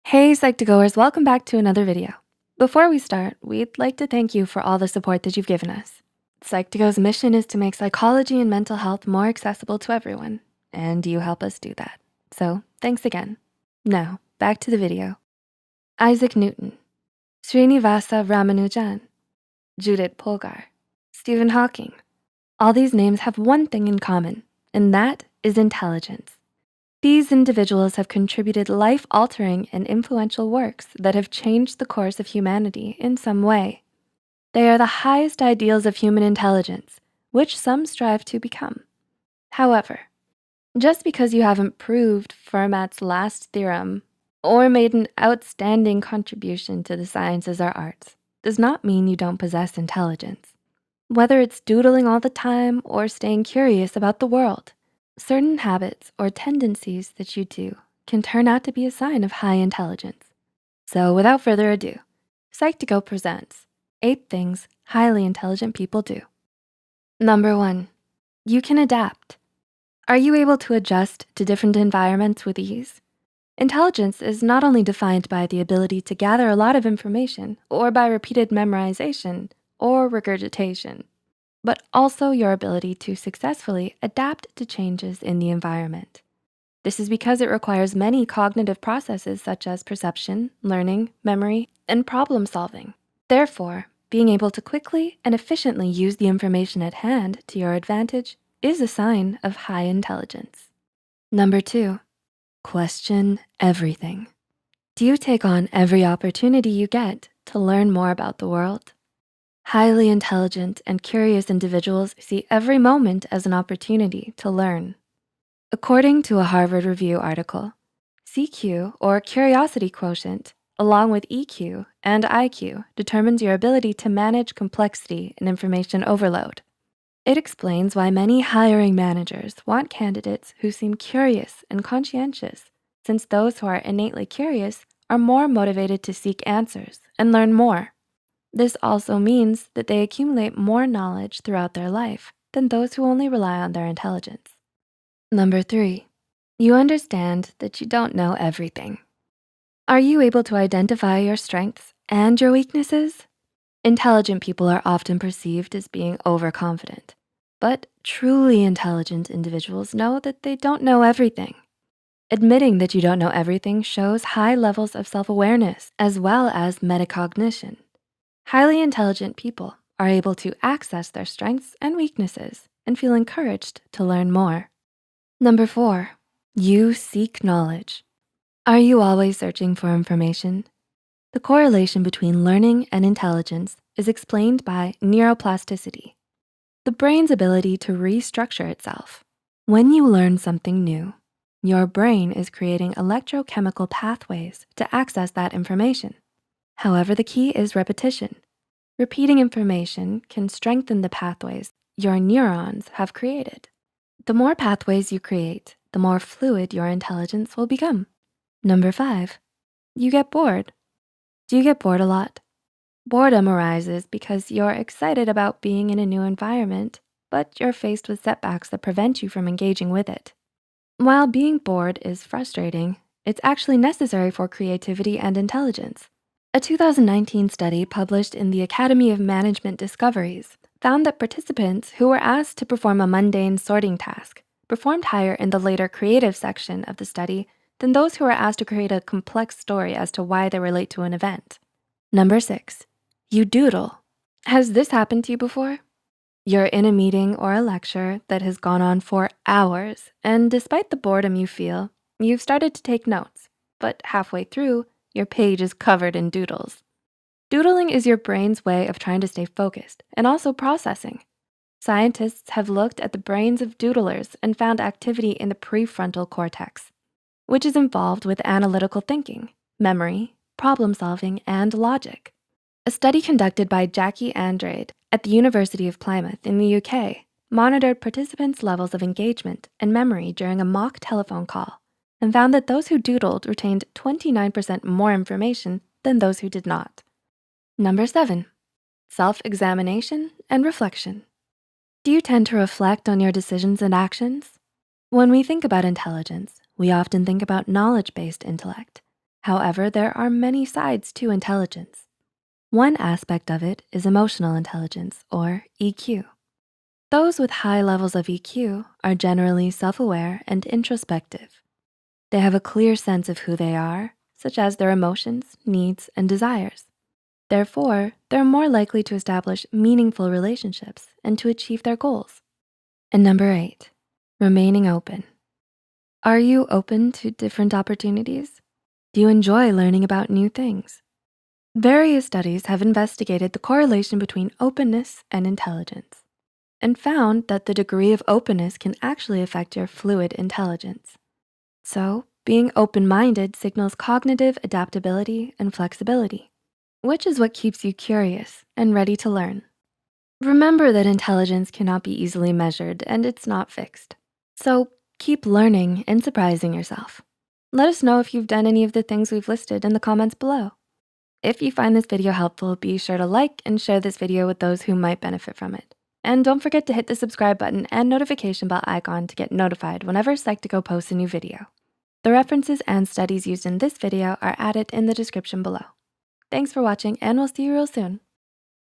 Hey Psych2Goers, welcome back to another video. Before we start, we'd like to thank you for all the support that you've given us. Psych2Go's mission is to make psychology and mental health more accessible to everyone, and you help us do that. So thanks again. Now, back to the video. Isaac Newton, Srinivasa Ramanujan, Judith Polgar, Stephen Hawking. All these names have one thing in common, and that is intelligence. These individuals have contributed life-altering and influential works that have changed the course of humanity in some way. They are the highest ideals of human intelligence, which some strive to become. However, just because you haven't proved Fermat's last theorem or made an outstanding contribution to the sciences or arts does not mean you don't possess intelligence. Whether it's doodling all the time or staying curious about the world, certain habits or tendencies that you do can turn out to be a sign of high intelligence. So without further ado, Psych2Go presents 8 things highly intelligent people do. Number 1, you can adapt. Are you able to adjust to different environments with ease? Intelligence is not only defined by the ability to gather a lot of information or by repeated memorization or regurgitation, but also your ability to successfully adapt to changes in the environment. This is because it requires many cognitive processes such as perception, learning, memory, and problem solving. Therefore, being able to quickly and efficiently use the information at hand to your advantage is a sign of high intelligence. Number 2, question everything. Do you take on every opportunity you get to learn more about the world? Highly intelligent and curious individuals see every moment as an opportunity to learn. According to a Harvard Review article, CQ, or curiosity quotient, along with EQ and IQ, determines your ability to manage complexity and information overload. It explains why many hiring managers want candidates who seem curious and conscientious, since those who are innately curious are more motivated to seek answers and learn more. This also means that they accumulate more knowledge throughout their life than those who only rely on their intelligence. Number 3, you understand that you don't know everything. Are you able to identify your strengths and your weaknesses? Intelligent people are often perceived as being overconfident, but truly intelligent individuals know that they don't know everything. Admitting that you don't know everything shows high levels of self-awareness as well as metacognition. Highly intelligent people are able to access their strengths and weaknesses and feel encouraged to learn more. Number 4, you seek knowledge. Are you always searching for information? The correlation between learning and intelligence is explained by neuroplasticity, the brain's ability to restructure itself. When you learn something new, your brain is creating electrochemical pathways to access that information. However, the key is repetition. Repeating information can strengthen the pathways your neurons have created. The more pathways you create, the more fluid your intelligence will become. Number 5, you get bored. Do you get bored a lot? Boredom arises because you're excited about being in a new environment, but you're faced with setbacks that prevent you from engaging with it. While being bored is frustrating, it's actually necessary for creativity and intelligence. A 2019 study published in the Academy of Management Discoveries found that participants who were asked to perform a mundane sorting task performed higher in the later creative section of the study than those who were asked to create a complex story as to why they relate to an event. Number 6, you doodle. Has this happened to you before? You're in a meeting or a lecture that has gone on for hours, and despite the boredom you feel, you've started to take notes, but halfway through, your page is covered in doodles. Doodling is your brain's way of trying to stay focused and also processing. Scientists have looked at the brains of doodlers and found activity in the prefrontal cortex, which is involved with analytical thinking, memory, problem solving, and logic. A study conducted by Jackie Andrade at the University of Plymouth in the UK monitored participants' levels of engagement and memory during a mock telephone call and found that those who doodled retained 29% more information than those who did not. Number 7, self-examination and reflection. Do you tend to reflect on your decisions and actions? When we think about intelligence, we often think about knowledge-based intellect. However, there are many sides to intelligence. One aspect of it is emotional intelligence, or EQ. Those with high levels of EQ are generally self-aware and introspective. They have a clear sense of who they are, such as their emotions, needs, and desires. Therefore, they're more likely to establish meaningful relationships and to achieve their goals. And number 8, remaining open. Are you open to different opportunities? Do you enjoy learning about new things? Various studies have investigated the correlation between openness and intelligence and found that the degree of openness can actually affect your fluid intelligence. So, being open-minded signals cognitive adaptability and flexibility, which is what keeps you curious and ready to learn. Remember that intelligence cannot be easily measured and it's not fixed. So keep learning and surprising yourself. Let us know if you've done any of the things we've listed in the comments below. If you find this video helpful, be sure to like and share this video with those who might benefit from it. And don't forget to hit the subscribe button and notification bell icon to get notified whenever Psych2Go posts a new video. The references and studies used in this video are added in the description below. Thanks for watching, and we'll see you real soon.